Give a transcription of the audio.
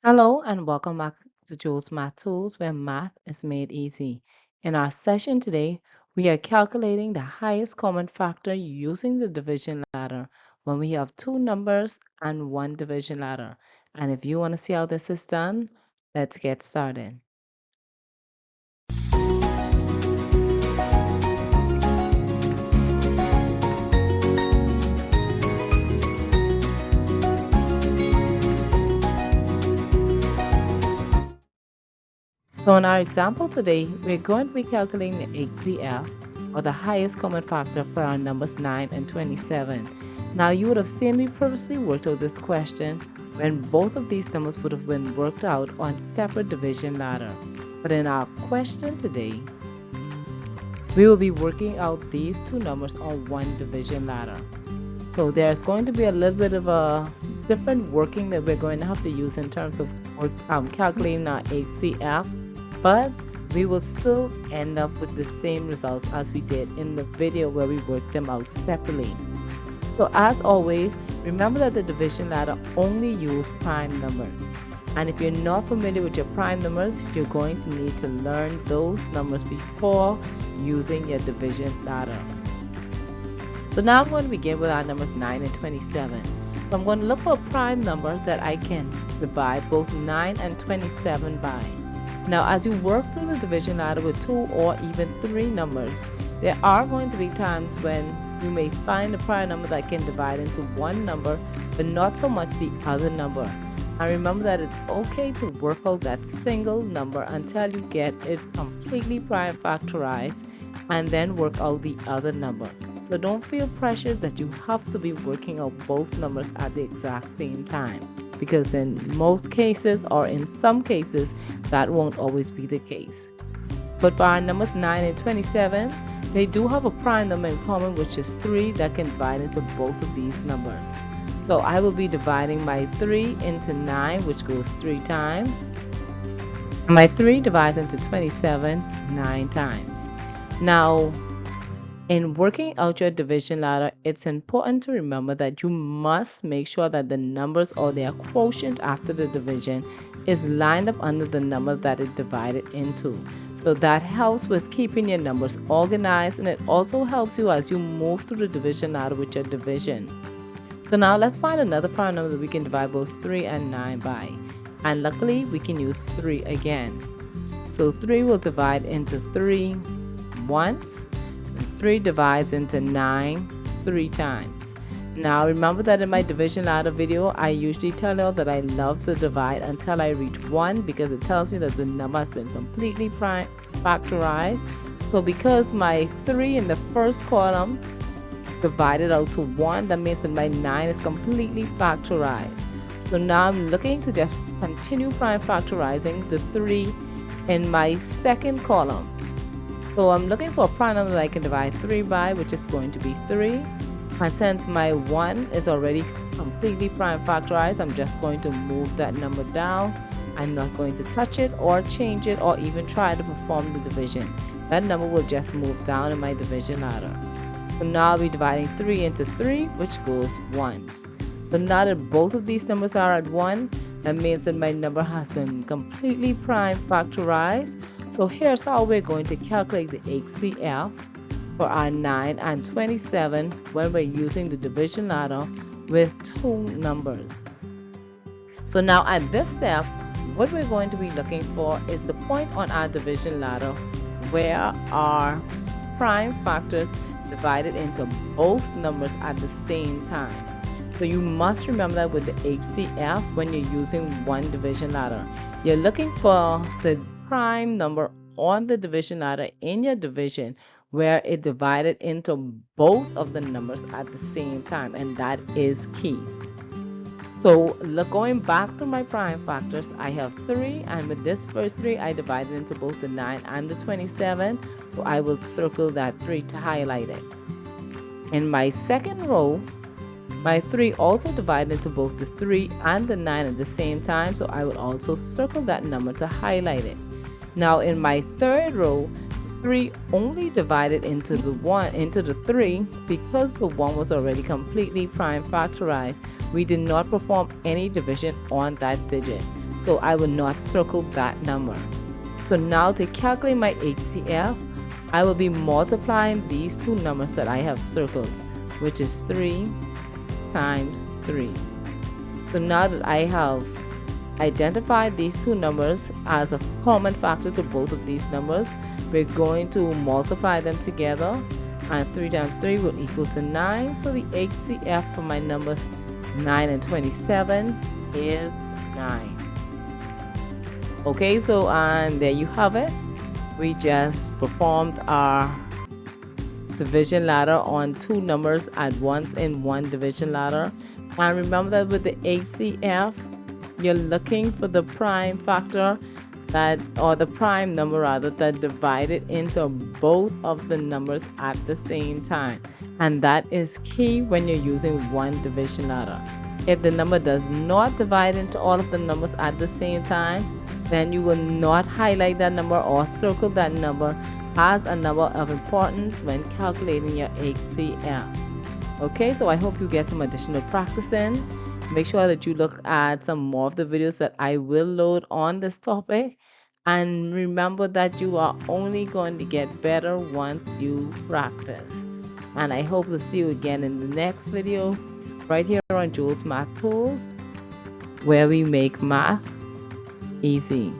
Hello and welcome back to Jules Math Tools, where math is made easy. In our session today, we are calculating the highest common factor using the division ladder when we have two numbers and one division ladder. And if you want to see how this is done, let's get started. So in our example today, we're going to be calculating the HCF, or the highest common factor for our numbers 9 and 27. Now you would have seen me previously worked out this question when both of these numbers would have been worked out on separate division ladder. But in our question today, we will be working out these two numbers on one division ladder. So there's going to be a little bit of a different working that we're going to have to use in terms of calculating our HCF, but we will still end up with the same results as we did in the video where we worked them out separately. So as always, remember that the division ladder only uses prime numbers. And if you're not familiar with your prime numbers, you're going to need to learn those numbers before using your division ladder. So now I'm going to begin with our numbers 9 and 27. So I'm going to look for a prime number that I can divide both 9 and 27 by. Now as you work through the division ladder with 2 or even 3 numbers, there are going to be times when you may find a prime number that can divide into one number but not so much the other number. And remember that it's okay to work out that single number until you get it completely prime factorized and then work out the other number. So don't feel pressured that you have to be working out both numbers at the exact same time, because in most cases or in some cases that won't always be the case. But for our numbers 9 and 27, they do have a prime number in common, which is 3, that can divide into both of these numbers. So I will be dividing my 3 into 9, which goes 3 times. And my 3 divides into 27 9 times. Now, in working out your division ladder, it's important to remember that you must make sure that the numbers or their quotient after the division is lined up under the number that it divided into. So that helps with keeping your numbers organized, and it also helps you as you move through the division ladder with your division. So now let's find another prime number that we can divide both 3 and 9 by. And luckily we can use 3 again. So 3 will divide into 3 once. 3 divides into 9 3 times. Now remember that in my division ladder video, I usually tell you that I love to divide until I reach 1, because it tells me that the number has been completely prime factorized. So because my 3 in the first column divided out to 1, that means that my 9 is completely factorized. So now I'm looking to just continue prime factorizing the 3 in my second column. So I'm looking for a prime number that I can divide 3 by, which is going to be 3. And since my 1 is already completely prime factorized, I'm just going to move that number down. I'm not going to touch it or change it or even try to perform the division. That number will just move down in my division ladder. So now I'll be dividing 3 into 3, which goes once. So now that both of these numbers are at 1, that means that my number has been completely prime factorized. So here's how we're going to calculate the HCF for our 9 and 27 when we're using the division ladder with 2 numbers. So now at this step, what we're going to be looking for is the point on our division ladder where our prime factors divided into both numbers at the same time. So you must remember that with the HCF when you're using one division ladder. You're looking for the prime number on the division ladder in your division where it divided into both of the numbers at the same time, and that is key. So going back to my prime factors, I have 3, and with this first 3 I divided into both the 9 and the 27, so I will circle that 3 to highlight it. In my second row, my 3 also divided into both the 3 and the 9 at the same time, so I will also circle that number to highlight it. Now in my third row, 3 only divided into the 3 because the 1 was already completely prime factorized. We did not perform any division on that digit. so I will not circle that number. So now to calculate my HCF, I will be multiplying these two numbers that I have circled, which is 3 times 3. So now that I have identified these two numbers as a common factor to both of these numbers, we're going to multiply them together, and 3 times 3 will equal to 9. So the HCF for my numbers 9 and 27 is 9. Okay, so and there you have it. We just performed our division ladder on two numbers at once in one division ladder. And remember that with the HCF, you're looking for the prime factor that, or the prime number rather, that divided into both of the numbers at the same time. And that is key when you're using one division ladder. If the number does not divide into all of the numbers at the same time, then you will not highlight that number or circle that number as a number of importance when calculating your HCF. Okay, so I hope you get some additional practice in. Make sure that you look at some more of the videos that I will load on this topic. And remember that you are only going to get better once you practice. And I hope to see you again in the next video right here on Jules Math Tools, where we make math easy.